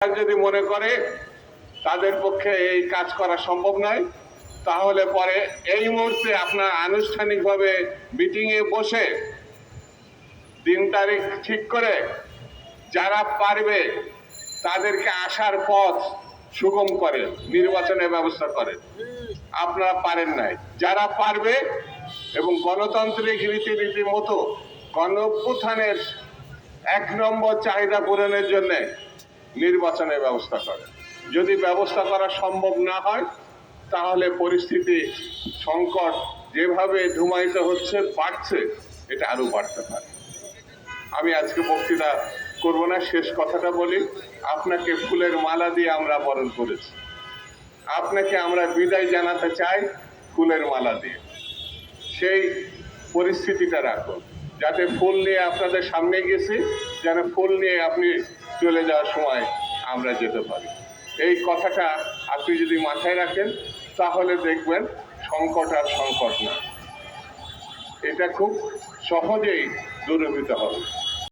যদি মনে করে তাদের পক্ষে এই কাজ করা সম্ভব নয়, তাহলে পরে এই মুহূর্তে আপনার আনুষ্ঠানিকভাবে মিটিংয়ে বসে দিন তারিখ ঠিক করে যারা পারবে তাদেরকে আসার পথ সুগম করে নির্বাচনের ব্যবস্থা করে। আপনারা পারেন নাই, যারা পারবে এবং গণতান্ত্রিক রীতিনীতি মতো গণঅভ্যুত্থানের ১ নম্বর চাহিদা পূরণের জন্য নির্বাচনের ব্যবস্থা করে। যদি ব্যবস্থা করা সম্ভব না হয় তাহলে পরিস্থিতি সংকট যেভাবে ধুমায়িত হচ্ছে বাড়ছে, এটা আরো বাড়তে পারে। আমি আজকে বক্তৃতা করব না, শেষ কথাটা বলি। আপনাকে ফুলের মালা দিয়ে আমরা বরণ করেছি, আপনাকে আমরা বিদায় জানাতে চাই ফুলের মালা দিয়ে। সেই পরিস্থিতিটা রাখুন, যাতে ফুল নিয়ে আপনাদের সামনে গেছি, যেন ফুল নিয়ে আপনি চলে যাওয়ার সময় আমরা যেতে পারি। এই কথাটা আপনি যদি মাথায় রাখেন তাহলে দেখবেন সংকট আর সংকট না, এটা খুব সহজেই দূরীভূত হবে।